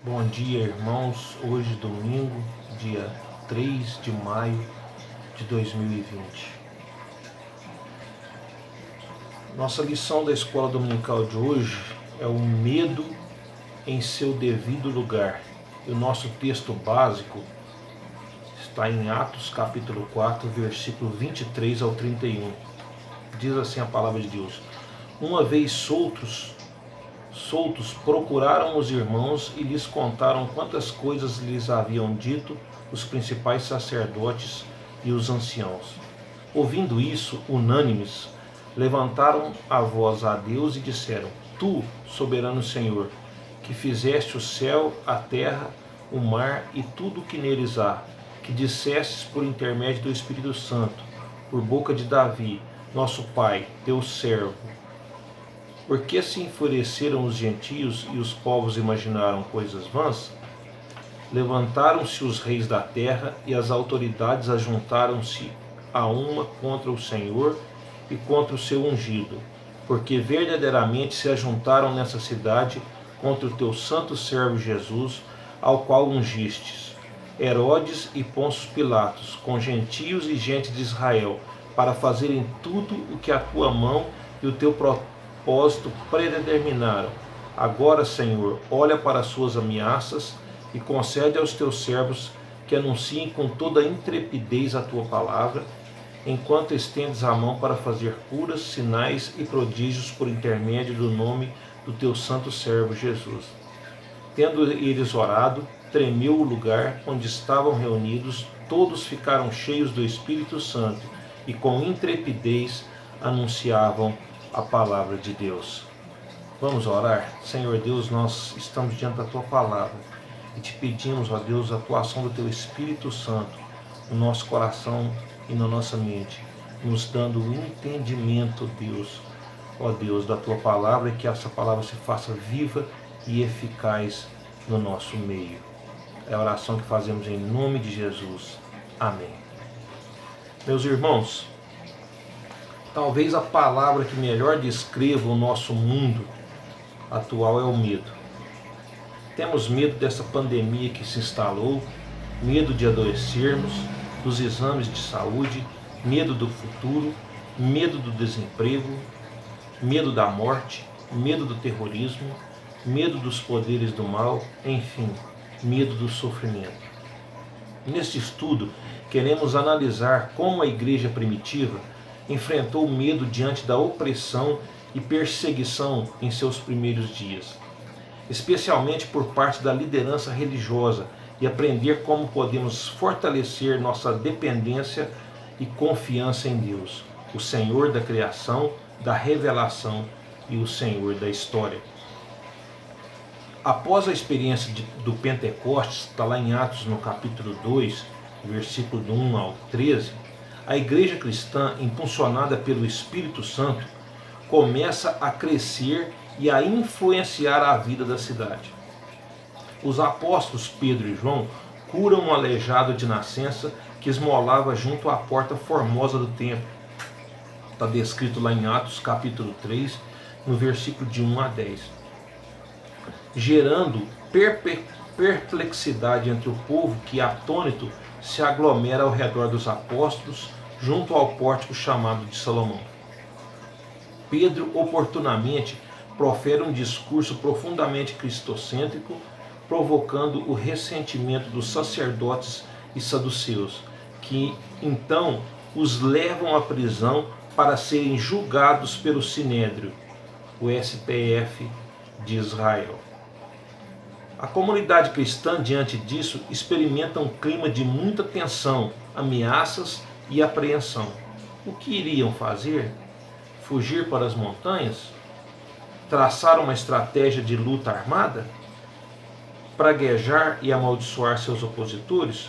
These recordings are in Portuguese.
Bom dia, irmãos. Hoje, domingo, dia 3 de maio de 2020. Nossa lição da escola dominical de hoje é o medo em seu devido lugar. E o nosso texto básico está em Atos capítulo 4, versículo 23 ao 31. Diz assim a palavra de Deus: Uma vez soltos, procuraram os irmãos e lhes contaram quantas coisas lhes haviam dito os principais sacerdotes e os anciãos. Ouvindo isso, unânimes, levantaram a voz a Deus e disseram: Tu, soberano Senhor, que fizeste o céu, a terra, o mar e tudo o que neles há, que dissestes por intermédio do Espírito Santo, por boca de Davi, nosso pai, teu servo, por que se enfureceram os gentios e os povos imaginaram coisas vãs? Levantaram-se os reis da terra e as autoridades ajuntaram-se a uma contra o Senhor e contra o seu ungido, porque verdadeiramente se ajuntaram nessa cidade contra o teu santo servo Jesus, ao qual ungistes, Herodes e Pôncio Pilatos, com gentios e gente de Israel, para fazerem tudo o que a tua mão e o teu propósito predeterminaram. Agora, Senhor, olha para as suas ameaças e concede aos teus servos que anunciem com toda intrepidez a tua palavra, enquanto estendes a mão para fazer curas, sinais e prodígios por intermédio do nome do teu santo servo Jesus. Tendo eles orado, tremeu o lugar onde estavam reunidos, todos ficaram cheios do Espírito Santo e com intrepidez anunciavam a palavra de Deus. Vamos orar? Senhor Deus, nós estamos diante da tua palavra e te pedimos, ó Deus, a atuação do teu Espírito Santo no nosso coração e na nossa mente, nos dando o entendimento, Deus, ó Deus, da tua palavra, e que essa palavra se faça viva e eficaz no nosso meio. É a oração que fazemos em nome de Jesus. Amém. Meus irmãos, talvez a palavra que melhor descreva o nosso mundo atual é o medo. Temos medo dessa pandemia que se instalou, medo de adoecermos, dos exames de saúde, medo do futuro, medo do desemprego, medo da morte, medo do terrorismo, medo dos poderes do mal, enfim, medo do sofrimento. Neste estudo, queremos analisar como a igreja primitiva enfrentou o medo diante da opressão e perseguição em seus primeiros dias, especialmente por parte da liderança religiosa, e aprender como podemos fortalecer nossa dependência e confiança em Deus, o Senhor da criação, da revelação e o Senhor da história. Após a experiência do Pentecostes, está lá em Atos no capítulo 2, versículo do 1 ao 13, a igreja cristã, impulsionada pelo Espírito Santo, começa a crescer e a influenciar a vida da cidade. Os apóstolos Pedro e João curam um aleijado de nascença que esmolava junto à porta formosa do templo. Está descrito lá em Atos capítulo 3, no versículo de 1 a 10. Gerando perplexidade entre o povo que, atônito, se aglomera ao redor dos apóstolos, junto ao pórtico chamado de Salomão. Pedro oportunamente profere um discurso profundamente cristocêntrico, provocando o ressentimento dos sacerdotes e saduceus, que então os levam à prisão para serem julgados pelo Sinédrio, o STF de Israel. A comunidade cristã, diante disso, experimenta um clima de muita tensão, ameaças e apreensão. O que iriam fazer? Fugir para as montanhas? Traçar uma estratégia de luta armada? Praguejar e amaldiçoar seus opositores?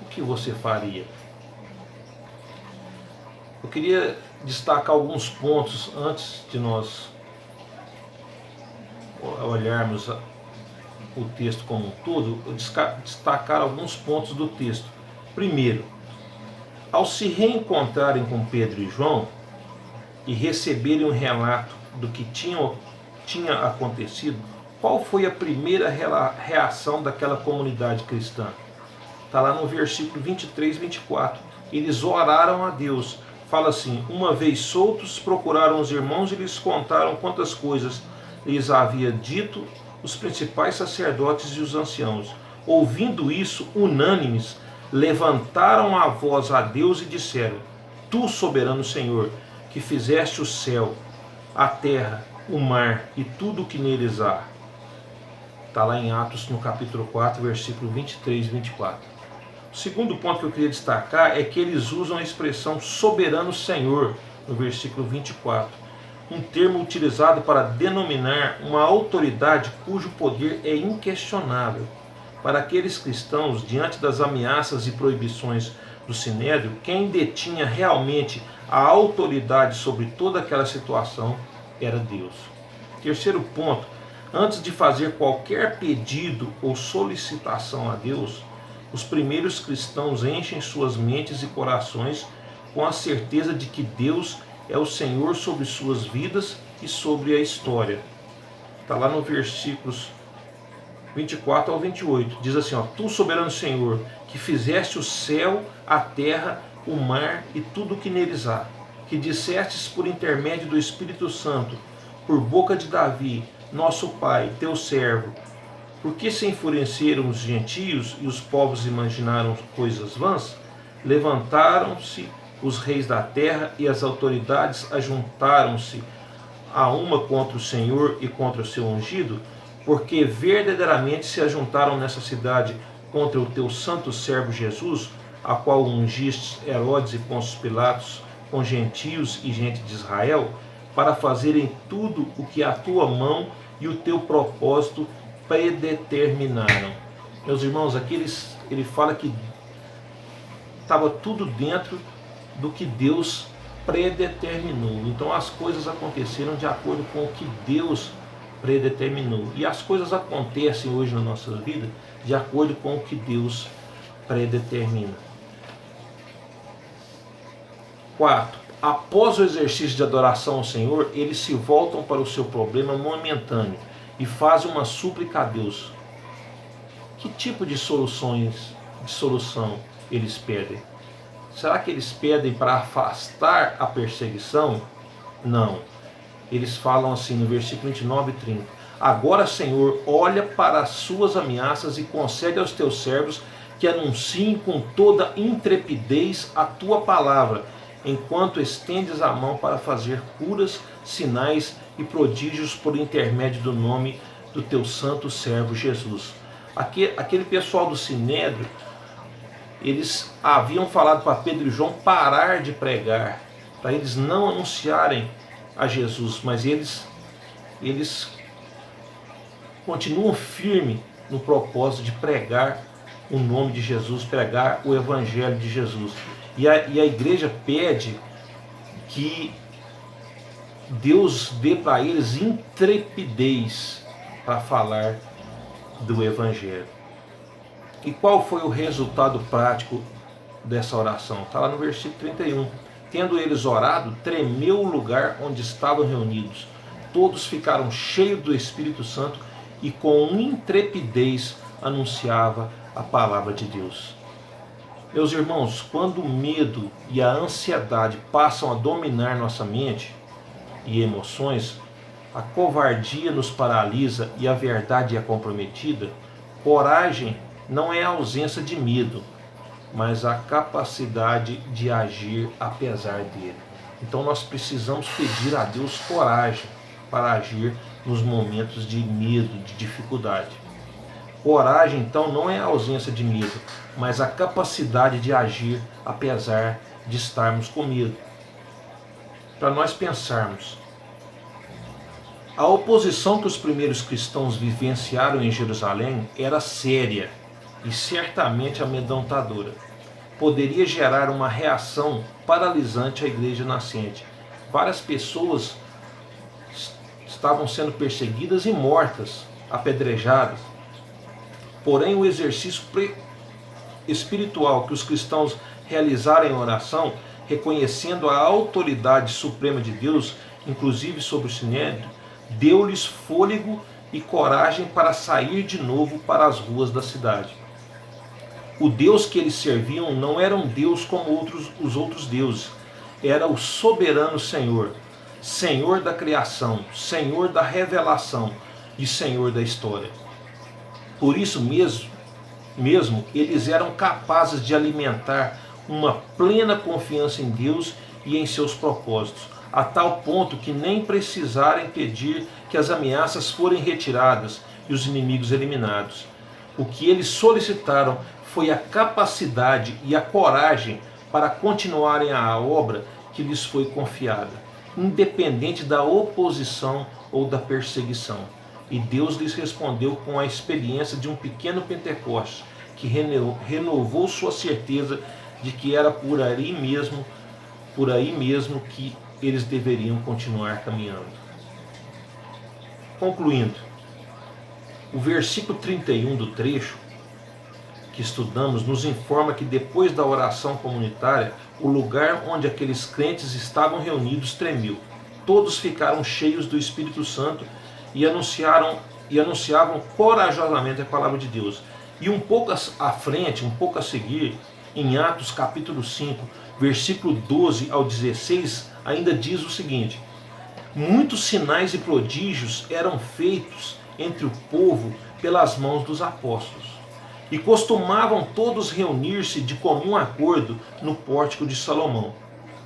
O que você faria? Eu queria destacar alguns pontos antes de nós olharmos o texto como um todo, destacar alguns pontos do texto. Primeiro, ao se reencontrarem com Pedro e João e receberem um relato do que tinha acontecido, qual foi a primeira reação daquela comunidade cristã? Está lá no versículo 23, 24. Eles oraram a Deus. Fala assim: uma vez soltos, procuraram os irmãos e lhes contaram quantas coisas lhes havia dito os principais sacerdotes e os anciãos. Ouvindo isso, unânimes, levantaram a voz a Deus e disseram: Tu, soberano Senhor, que fizeste o céu, a terra, o mar e tudo o que neles há. Está lá em Atos, no capítulo 4, versículo 23 e 24. O segundo ponto que eu queria destacar é que eles usam a expressão soberano Senhor, no versículo 24. Um termo utilizado para denominar uma autoridade cujo poder é inquestionável. Para aqueles cristãos, diante das ameaças e proibições do Sinédrio, quem detinha realmente a autoridade sobre toda aquela situação era Deus. Terceiro ponto, antes de fazer qualquer pedido ou solicitação a Deus, os primeiros cristãos enchem suas mentes e corações com a certeza de que Deus é o Senhor sobre suas vidas e sobre a história. Está lá no versículos 24 ao 28. Diz assim: Tu, soberano Senhor, que fizeste o céu, a terra, o mar e tudo o que neles há, que dissestes por intermédio do Espírito Santo, por boca de Davi, nosso pai, teu servo, por que se enfureceram os gentios e os povos imaginaram coisas vãs? Levantaram-se os reis da terra e as autoridades ajuntaram-se a uma contra o Senhor e contra o seu ungido, porque verdadeiramente se ajuntaram nessa cidade contra o teu santo servo Jesus, a qual ungiste Herodes e Pôncio Pilatos com gentios e gente de Israel, para fazerem tudo o que a tua mão e o teu propósito predeterminaram. Meus irmãos, aqui ele fala que estava tudo dentro do que Deus predeterminou. Então as coisas aconteceram de acordo com o que Deus predeterminou. E as coisas acontecem hoje na nossa vida de acordo com o que Deus predetermina. 4. Após o exercício de adoração ao Senhor, eles se voltam para o seu problema momentâneo e fazem uma súplica a Deus. Que tipo de solução eles pedem? Será que eles pedem para afastar a perseguição? Não. Eles falam assim no versículo 29 e 30. Agora, Senhor, olha para as suas ameaças e concede aos teus servos que anunciem com toda intrepidez a tua palavra, enquanto estendes a mão para fazer curas, sinais e prodígios por intermédio do nome do teu santo servo Jesus. Aquele pessoal do Sinédrio, eles haviam falado para Pedro e João parar de pregar, para eles não anunciarem a Jesus, mas eles continuam firmes no propósito de pregar o nome de Jesus, pregar o evangelho de Jesus. E a igreja pede que Deus dê para eles intrepidez para falar do evangelho. E qual foi o resultado prático dessa oração? Está lá no versículo 31. Tendo eles orado, tremeu o lugar onde estavam reunidos. Todos ficaram cheios do Espírito Santo e com intrepidez anunciava a palavra de Deus. Meus irmãos, quando o medo e a ansiedade passam a dominar nossa mente e emoções, a covardia nos paralisa e a verdade é comprometida, coragem não é a ausência de medo, mas a capacidade de agir apesar dele. Então nós precisamos pedir a Deus coragem para agir nos momentos de medo, de dificuldade. Coragem, então, não é a ausência de medo, mas a capacidade de agir apesar de estarmos com medo. Para nós pensarmos, a oposição que os primeiros cristãos vivenciaram em Jerusalém era séria e certamente amedrontadora. Poderia gerar uma reação paralisante à igreja nascente. Várias pessoas estavam sendo perseguidas e mortas, apedrejadas. Porém, o exercício espiritual que os cristãos realizaram em oração, reconhecendo a autoridade suprema de Deus, inclusive sobre o Sinédrio, deu-lhes fôlego e coragem para sair de novo para as ruas da cidade. O Deus que eles serviam não era um Deus como os outros deuses. Era o soberano Senhor, Senhor da criação, Senhor da revelação e Senhor da história. Por isso mesmo eles eram capazes de alimentar uma plena confiança em Deus e em seus propósitos, a tal ponto que nem precisarem pedir que as ameaças forem retiradas e os inimigos eliminados. O que eles solicitaram foi a capacidade e a coragem para continuarem a obra que lhes foi confiada, independente da oposição ou da perseguição. E Deus lhes respondeu com a experiência de um pequeno Pentecostes, que renovou sua certeza de que era por aí mesmo que eles deveriam continuar caminhando. Concluindo, o versículo 31 do trecho que estudamos nos informa que depois da oração comunitária, o lugar onde aqueles crentes estavam reunidos tremeu. Todos ficaram cheios do Espírito Santo e anunciavam corajosamente a palavra de Deus. E um pouco à frente, um pouco a seguir, em Atos capítulo 5, versículo 12 ao 16, ainda diz o seguinte: muitos sinais e prodígios eram feitos entre o povo pelas mãos dos apóstolos. E costumavam todos reunir-se de comum acordo no pórtico de Salomão.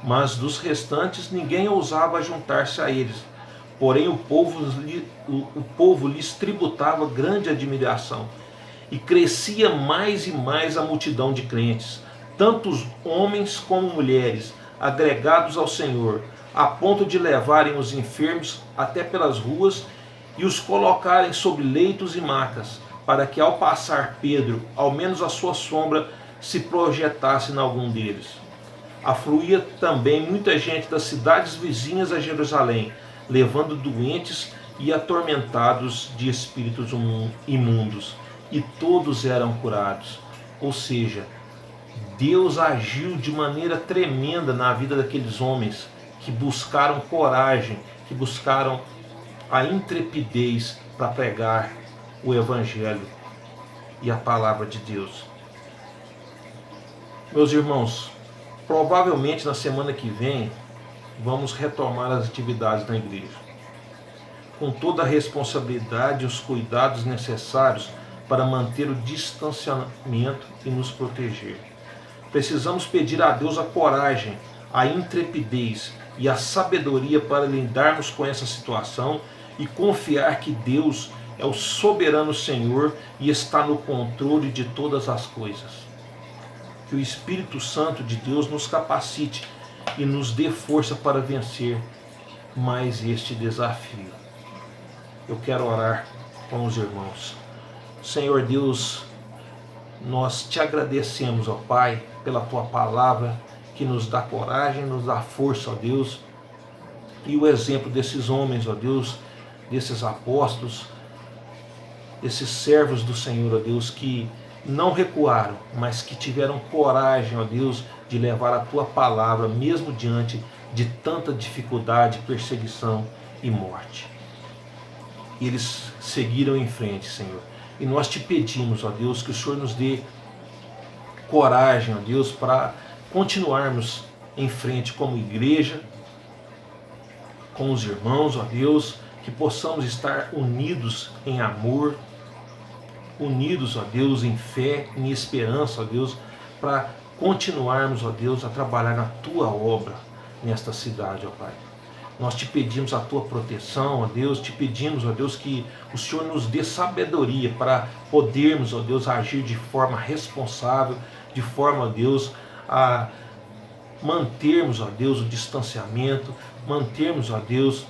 Mas dos restantes ninguém ousava juntar-se a eles. Porém o povo lhes tributava grande admiração. E crescia mais e mais a multidão de crentes, tanto homens como mulheres, agregados ao Senhor, a ponto de levarem os enfermos até pelas ruas e os colocarem sobre leitos e macas, para que ao passar Pedro, ao menos a sua sombra se projetasse em algum deles. Afluía também muita gente das cidades vizinhas a Jerusalém, levando doentes e atormentados de espíritos imundos, e todos eram curados. Ou seja, Deus agiu de maneira tremenda na vida daqueles homens que buscaram coragem, que buscaram a intrepidez para pregar o Evangelho e a palavra de Deus. Meus irmãos, provavelmente na semana que vem vamos retomar as atividades na igreja, com toda a responsabilidade e os cuidados necessários para manter o distanciamento e nos proteger. Precisamos pedir a Deus a coragem, a intrepidez e a sabedoria para lidarmos com essa situação e confiar que Deus é o soberano Senhor e está no controle de todas as coisas. Que o Espírito Santo de Deus nos capacite e nos dê força para vencer mais este desafio. Eu quero orar com os irmãos. Senhor Deus, nós te agradecemos, ó Pai, pela tua palavra que nos dá coragem, nos dá força, ó Deus, e o exemplo desses homens, ó Deus, desses apóstolos, esses servos do Senhor, ó Deus, que não recuaram, mas que tiveram coragem, ó Deus, de levar a tua palavra, mesmo diante de tanta dificuldade, perseguição e morte. E eles seguiram em frente, Senhor. E nós te pedimos, ó Deus, que o Senhor nos dê coragem, ó Deus, para continuarmos em frente como igreja, com os irmãos, ó Deus, que possamos estar unidos em amor, unidos, ó Deus, em fé, em esperança, ó Deus, para continuarmos, ó Deus, a trabalhar na tua obra nesta cidade, ó Pai. Nós te pedimos a tua proteção, ó Deus, te pedimos, ó Deus, que o Senhor nos dê sabedoria para podermos, ó Deus, agir de forma responsável, de forma, ó Deus, a mantermos, ó Deus, o distanciamento, mantermos, ó Deus,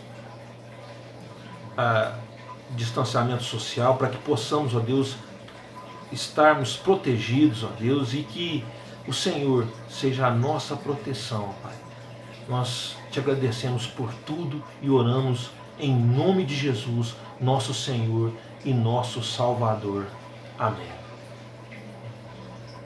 distanciamento social, para que possamos, ó Deus, estarmos protegidos, ó Deus, e que o Senhor seja a nossa proteção, ó Pai. Nós te agradecemos por tudo e oramos em nome de Jesus, nosso Senhor e nosso Salvador. Amém.